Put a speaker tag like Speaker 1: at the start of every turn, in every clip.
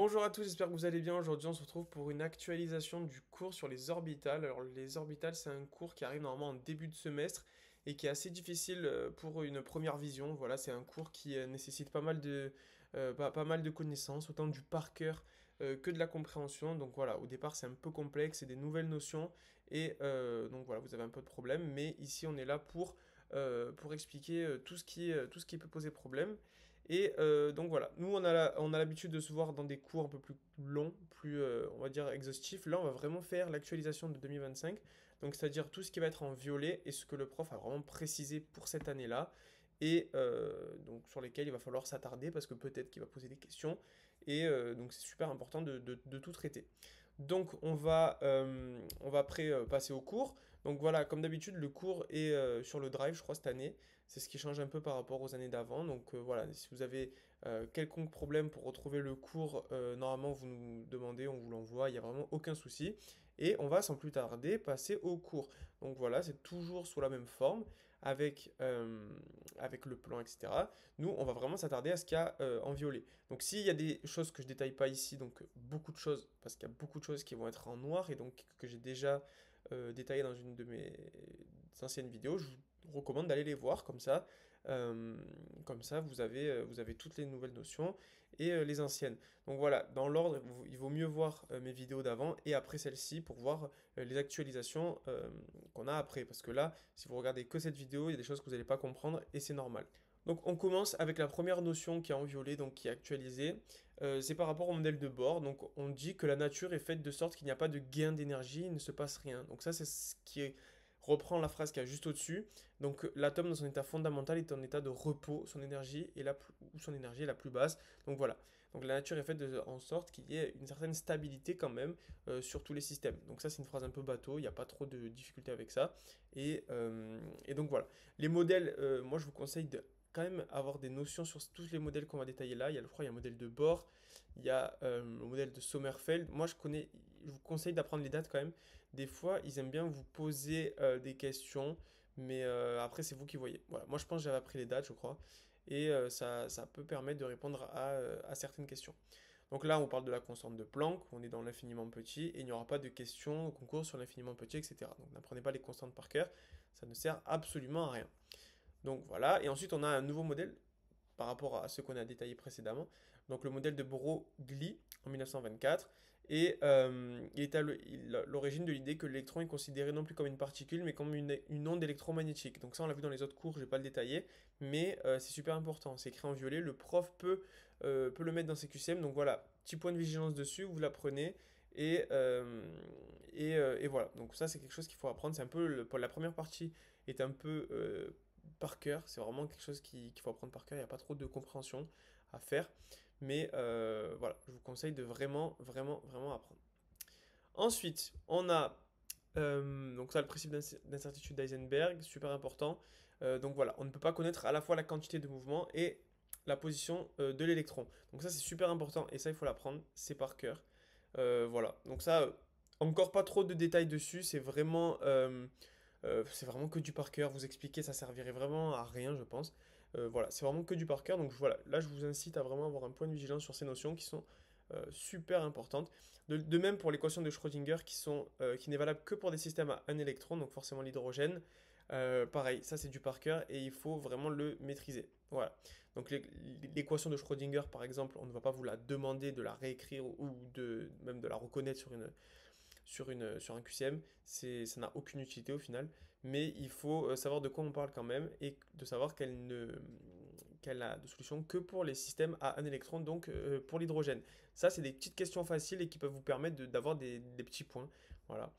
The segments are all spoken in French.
Speaker 1: Bonjour à tous, j'espère que vous allez bien. Aujourd'hui, on se retrouve pour une actualisation du cours sur les orbitales. Alors, les orbitales, c'est un cours qui arrive normalement en début de semestre et qui est assez difficile pour une première vision. Voilà, c'est un cours qui nécessite pas mal de connaissances, autant du par cœur que de la compréhension. Donc voilà, au départ, c'est un peu complexe, c'est des nouvelles notions et donc voilà, vous avez un peu de problème. Mais ici, on est là pour expliquer tout ce qui peut poser problème. Et donc voilà, nous on a l'habitude de se voir dans des cours un peu plus longs, plus on va dire exhaustifs. Là on va vraiment faire l'actualisation de 2025, donc c'est-à-dire tout ce qui va être en violet et ce que le prof a vraiment précisé pour cette année-là, et donc sur lesquels il va falloir s'attarder parce que peut-être qu'il va poser des questions, et donc c'est super important de tout traiter. Donc on va après passer au cours. Donc voilà, comme d'habitude, le cours est sur le Drive, je crois, cette année. C'est ce qui change un peu par rapport aux années d'avant. Donc voilà, si vous avez quelconque problème pour retrouver le cours, normalement vous nous demandez, on vous l'envoie, il n'y a vraiment aucun souci. Et on va sans plus tarder passer au cours. Donc voilà, c'est toujours sous la même forme, avec le plan, etc. Nous, on va vraiment s'attarder à ce qu'il y a en violet. Donc s'il y a des choses que je détaille pas ici, donc beaucoup de choses, parce qu'il y a beaucoup de choses qui vont être en noir et donc que j'ai déjà détaillé dans une de mes anciennes vidéos, je vous recommande d'aller les voir euh, comme ça vous avez toutes les nouvelles notions et les anciennes. Donc voilà, dans l'ordre, il vaut mieux voir mes vidéos d'avant et après celle-ci pour voir les actualisations qu'on a après. Parce que là, si vous regardez que cette vidéo, il y a des choses que vous n'allez pas comprendre et c'est normal. Donc on commence avec la première notion qui est en violet, donc qui est actualisée. C'est par rapport au modèle de bord. Donc on dit que la nature est faite de sorte qu'il n'y a pas de gain d'énergie, il ne se passe rien. Donc ça c'est ce qui reprend la phrase qui est juste au-dessus. Donc l'atome dans son état fondamental est en état de repos, son énergie est ou son énergie est la plus basse. Donc voilà. Donc la nature est faite en sorte qu'il y ait une certaine stabilité quand même sur tous les systèmes. Donc ça c'est une phrase un peu bateau, il n'y a pas trop de difficultés avec ça. Et donc voilà. Les modèles, moi je vous conseille de quand même avoir des notions sur tous les modèles qu'on va détailler là. Je crois, il y a un modèle de Bohr, il y a le modèle de Sommerfeld. Moi, je vous conseille d'apprendre les dates quand même. Des fois, ils aiment bien vous poser des questions, mais après, c'est vous qui voyez. Voilà, moi, je pense que j'avais appris les dates, je crois, et ça peut permettre de répondre à certaines questions. Donc là, on parle de la constante de Planck, on est dans l'infiniment petit, et il n'y aura pas de questions au concours sur l'infiniment petit, etc. Donc n'apprenez pas les constantes par cœur, ça ne sert absolument à rien. Donc voilà, et ensuite on a un nouveau modèle par rapport à ce qu'on a détaillé précédemment. Donc le modèle de Broglie en 1924, et il est à l'origine de l'idée que l'électron est considéré non plus comme une particule, mais comme une onde électromagnétique. Donc ça on l'a vu dans les autres cours, je ne vais pas le détailler, mais c'est super important, c'est écrit en violet, le prof peut le mettre dans ses QCM, donc voilà, petit point de vigilance dessus, vous l'apprenez, et voilà, donc ça c'est quelque chose qu'il faut apprendre, c'est un peu, pour la première partie est un peu par cœur. C'est vraiment quelque chose qu'il faut apprendre par cœur. Il n'y a pas trop de compréhension à faire. Mais voilà, je vous conseille de vraiment, vraiment, vraiment apprendre. Ensuite, on a donc ça, le principe d'incertitude d'Eisenberg, super important. Donc voilà, on ne peut pas connaître à la fois la quantité de mouvement et la position de l'électron. Donc ça, c'est super important et ça, il faut l'apprendre. C'est par cœur. Voilà, donc ça, encore pas trop de détails dessus. C'est vraiment que du par cœur. Vous expliquer, ça servirait vraiment à rien, je pense. Voilà, c'est vraiment que du par cœur. Donc voilà, là, je vous incite à vraiment avoir un point de vigilance sur ces notions qui sont super importantes. De même pour l'équation de Schrödinger qui n'est valable que pour des systèmes à un électron, donc forcément l'hydrogène. Pareil, ça c'est du par cœur et il faut vraiment le maîtriser. Voilà. Donc l'équation de Schrödinger, par exemple, on ne va pas vous la demander de la réécrire ou même de la reconnaître sur un QCM, ça n'a aucune utilité au final, mais il faut savoir de quoi on parle quand même et de savoir qu'elle a de solution que pour les systèmes à un électron, donc pour l'hydrogène. Ça, c'est des petites questions faciles et qui peuvent vous permettre d'avoir des petits points. Voilà.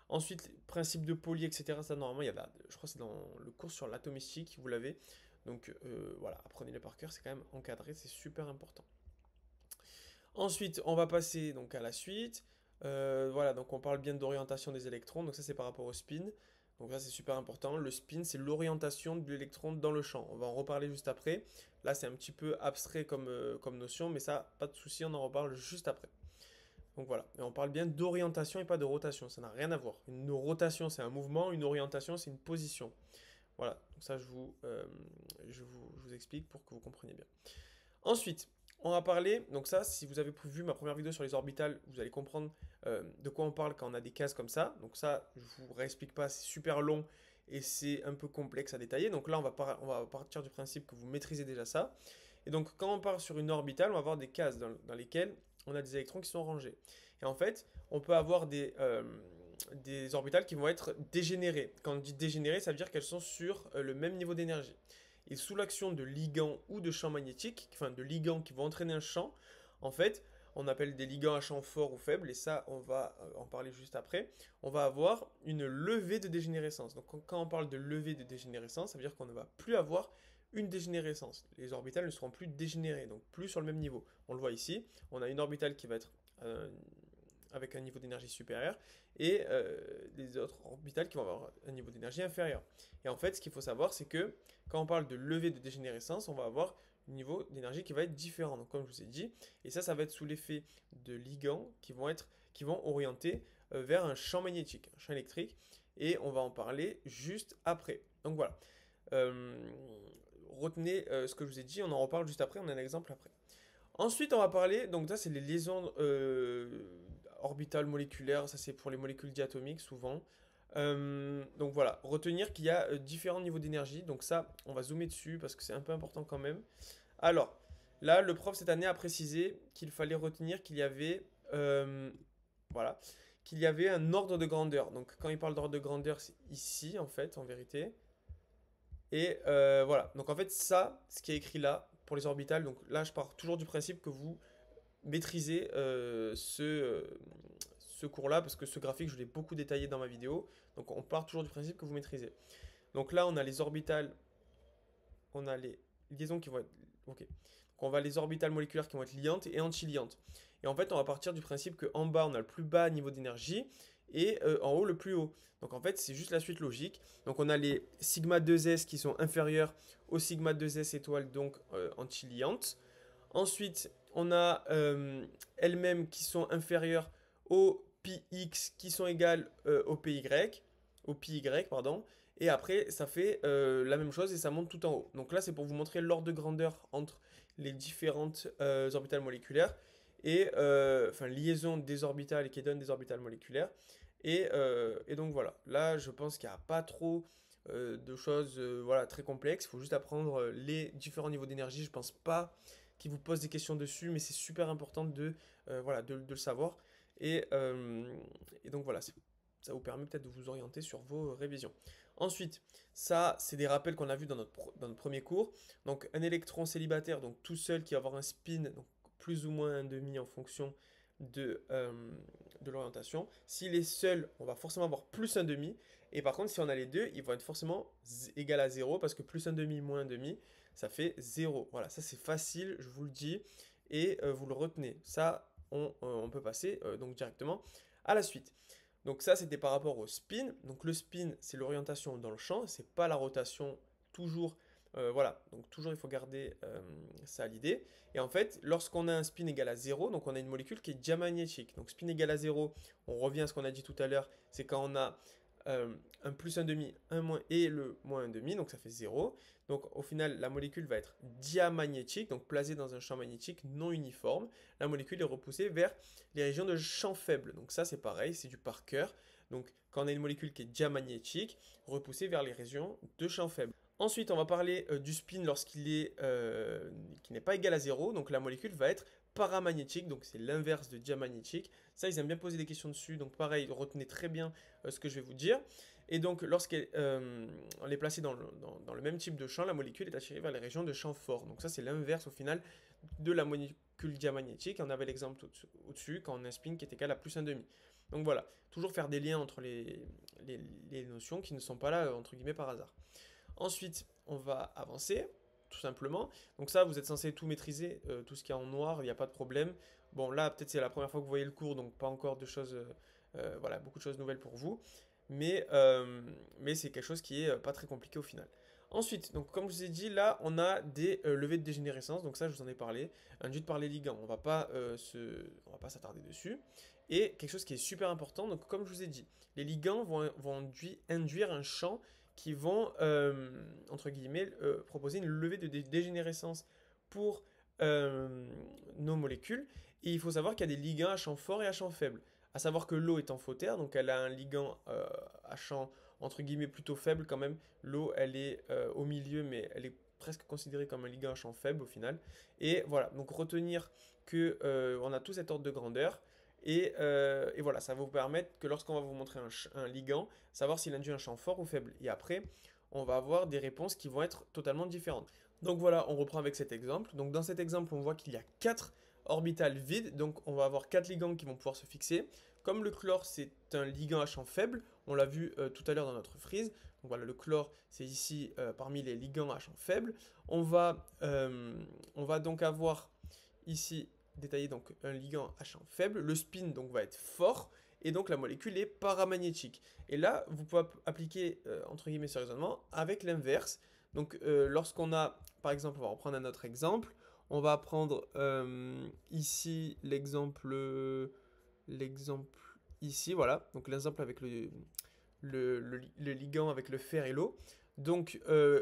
Speaker 1: Ensuite, principe de Pauli, etc. Ça, normalement, je crois que c'est dans le cours sur l'atomistique, vous l'avez. Donc voilà, apprenez-le par cœur, c'est quand même encadré, c'est super important. Ensuite, on va passer donc à la suite. Voilà, donc on parle bien d'orientation des électrons. Donc ça, c'est par rapport au spin. Donc ça, c'est super important. Le spin, c'est l'orientation de l'électron dans le champ. On va en reparler juste après. Là, c'est un petit peu abstrait comme notion, mais ça, pas de souci, on en reparle juste après. Donc voilà, et on parle bien d'orientation et pas de rotation. Ça n'a rien à voir. Une rotation, c'est un mouvement. Une orientation, c'est une position. Voilà, donc ça, je vous explique pour que vous compreniez bien. Ensuite, on va parler, donc ça, si vous avez vu ma première vidéo sur les orbitales, vous allez comprendre de quoi on parle quand on a des cases comme ça. Donc ça, je vous réexplique pas, c'est super long et c'est un peu complexe à détailler. Donc là, on va partir du principe que vous maîtrisez déjà ça. Et donc, quand on part sur une orbitale, on va avoir des cases dans lesquelles on a des électrons qui sont rangés. Et en fait, on peut avoir des orbitales qui vont être dégénérées. Quand on dit dégénérées, ça veut dire qu'elles sont sur le même niveau d'énergie. Et sous l'action de ligands ou de champs magnétiques, enfin de ligands qui vont entraîner un champ, en fait, on appelle des ligands à champ fort ou faible, et ça, on va en parler juste après, on va avoir une levée de dégénérescence. Donc quand on parle de levée de dégénérescence, ça veut dire qu'on ne va plus avoir une dégénérescence. Les orbitales ne seront plus dégénérées, donc plus sur le même niveau. On le voit ici, on a une orbitale qui va être avec un niveau d'énergie supérieur et les autres orbitales qui vont avoir un niveau d'énergie inférieur. Et en fait, ce qu'il faut savoir, c'est que quand on parle de levée de dégénérescence, on va avoir un niveau d'énergie qui va être différent. Donc, comme je vous ai dit, et ça va être sous l'effet de ligands qui vont orienter vers un champ magnétique, un champ électrique, et on va en parler juste après. Donc voilà. Retenez ce que je vous ai dit, on en reparle juste après, on a un exemple après. Ensuite, on va parler, donc ça c'est les liaisons orbitales moléculaires, ça c'est pour les molécules diatomiques souvent. Donc voilà, retenir qu'il y a différents niveaux d'énergie, donc ça on va zoomer dessus parce que c'est un peu important quand même. Alors, là le prof cette année a précisé qu'il fallait retenir qu'il y avait, voilà, qu'il y avait un ordre de grandeur. Donc quand il parle d'ordre de grandeur, c'est ici en fait, en vérité. Et voilà, donc en fait ça, ce qui est écrit là, pour les orbitales, donc là je pars toujours du principe que vous maîtrisez ce cours-là, parce que ce graphique je l'ai beaucoup détaillé dans ma vidéo, donc on part toujours du principe que vous maîtrisez. Donc là on a les orbitales, on a les liaisons qui vont être... Ok. Donc on va les orbitales moléculaires qui vont être liantes et anti-liantes. Et en fait on va partir du principe qu'en bas on a le plus bas niveau d'énergie, et en haut le plus haut. Donc en fait c'est juste la suite logique. Donc on a les sigma 2s qui sont inférieurs au sigma 2s étoile, donc anti-liantes. Ensuite on a elles-mêmes qui sont inférieures au px qui sont égales au py, pardon. Et après ça fait la même chose et ça monte tout en haut. Donc là c'est pour vous montrer l'ordre de grandeur entre les différentes orbitales moléculaires et enfin liaison des orbitales et qui donnent des orbitales moléculaires. Et donc voilà, là je pense qu'il n'y a pas trop de choses voilà, très complexes, il faut juste apprendre les différents niveaux d'énergie, je pense pas qu'ils vous posent des questions dessus, mais c'est super important voilà, de le savoir. Et donc voilà, ça vous permet peut-être de vous orienter sur vos révisions. Ensuite, ça, c'est des rappels qu'on a vus dans notre premier cours. Donc un électron célibataire, donc tout seul, qui va avoir un spin, donc plus ou moins un demi en fonction de l'orientation. S'il est seul, on va forcément avoir plus un demi. Et par contre, si on a les deux, ils vont être forcément égal à 0 parce que plus un demi moins un demi, ça fait 0. Voilà, ça c'est facile, je vous le dis. Et vous le retenez. Ça, on peut passer donc directement à la suite. Donc ça, c'était par rapport au spin. Donc le spin, c'est l'orientation dans le champ, c'est pas la rotation toujours. Voilà, donc toujours il faut garder ça à l'idée. Et en fait, lorsqu'on a un spin égal à 0, donc on a une molécule qui est diamagnétique. Donc spin égal à 0, on revient à ce qu'on a dit tout à l'heure, c'est quand on a un plus un demi, un moins et le moins un demi, donc ça fait 0. Donc au final, la molécule va être diamagnétique, donc placée dans un champ magnétique non uniforme. La molécule est repoussée vers les régions de champ faible. Donc ça c'est pareil, c'est du Parker. Donc quand on a une molécule qui est diamagnétique, repoussée vers les régions de champ faible. Ensuite, on va parler du spin lorsqu'il est qui n'est pas égal à 0. Donc la molécule va être paramagnétique, donc c'est l'inverse de diamagnétique. Ça, ils aiment bien poser des questions dessus. Donc pareil, retenez très bien ce que je vais vous dire. Et donc lorsqu'elle est placée dans le même type de champ, la molécule est attirée vers les régions de champ fort. Donc ça, c'est l'inverse au final de la molécule diamagnétique. On avait l'exemple au-dessus, quand on a un spin qui est égal à plus 1,5. Donc voilà, toujours faire des liens entre les notions qui ne sont pas là, entre guillemets, par hasard. Ensuite, on va avancer, tout simplement. Donc ça, vous êtes censé tout maîtriser, tout ce qu'il y a en noir, il n'y a pas de problème. Bon, là, peut-être c'est la première fois que vous voyez le cours, donc pas encore de choses, voilà, beaucoup de choses nouvelles pour vous. Mais c'est quelque chose qui est pas très compliqué au final. Ensuite, donc comme je vous ai dit, là, on a des levées de dégénérescence. Donc ça, je vous en ai parlé, induites par les ligands. On va pas s'attarder dessus. Et quelque chose qui est super important, donc comme je vous ai dit, les ligands vont induire un champ qui vont, entre guillemets, proposer une levée de dégénérescence pour euh, nos molécules. Et il faut savoir qu'il y a des ligands à champ fort et à champ faible. À savoir que l'eau est amphotère, donc elle a un ligand à champ entre guillemets plutôt faible quand même. L'eau, elle est au milieu, mais elle est presque considérée comme un ligand à champ faible au final. Et voilà, donc retenir que on a tout cet ordre de grandeur. Et voilà, ça va vous permettre que lorsqu'on va vous montrer un ligand, savoir s'il induit un champ fort ou faible. Et après, on va avoir des réponses qui vont être totalement différentes. Donc voilà, on reprend avec cet exemple. Donc dans cet exemple, on voit qu'il y a 4 orbitales vides. Donc on va avoir 4 ligands qui vont pouvoir se fixer. Comme le chlore, c'est un ligand à champ faible, on l'a vu tout à l'heure dans notre frise. Donc voilà, le chlore, c'est ici parmi les ligands à champ faible. On va donc avoir ici détaillé donc un ligand à champ faible. Le spin donc va être fort et donc la molécule est paramagnétique. Et là, vous pouvez appliquer entre guillemets ce raisonnement avec l'inverse. Donc lorsqu'on a, par exemple, on va reprendre un autre exemple. On va prendre ici l'exemple ici, voilà. Donc l'exemple avec le ligand avec le fer et l'eau. Donc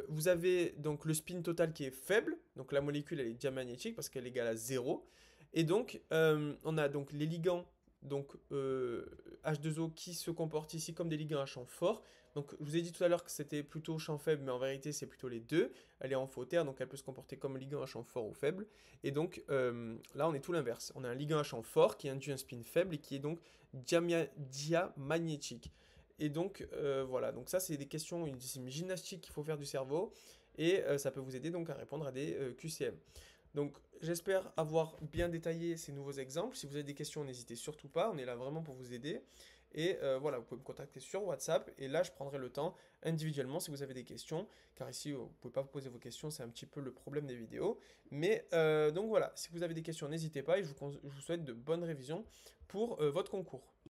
Speaker 1: vous avez donc le spin total qui est faible, donc la molécule elle est diamagnétique parce qu'elle est égale à 0. Et donc on a donc les ligands donc H2O qui se comportent ici comme des ligands à champ fort. Donc je vous ai dit tout à l'heure que c'était plutôt champ faible, mais en vérité c'est plutôt les deux. Elle est amphotère, donc elle peut se comporter comme un ligand à champ fort ou faible. Et donc là on est tout l'inverse. On a un ligand à champ fort qui induit un spin faible et qui est donc diamagnétique. Et donc voilà, donc ça c'est des questions, c'est une gymnastique qu'il faut faire du cerveau et ça peut vous aider donc à répondre à des QCM. Donc j'espère avoir bien détaillé ces nouveaux exemples. Si vous avez des questions, n'hésitez surtout pas, on est là vraiment pour vous aider. Et voilà, vous pouvez me contacter sur WhatsApp et là je prendrai le temps individuellement si vous avez des questions, car ici vous ne pouvez pas vous poser vos questions, c'est un petit peu le problème des vidéos. Mais donc voilà, si vous avez des questions, n'hésitez pas et je vous souhaite de bonnes révisions pour votre concours.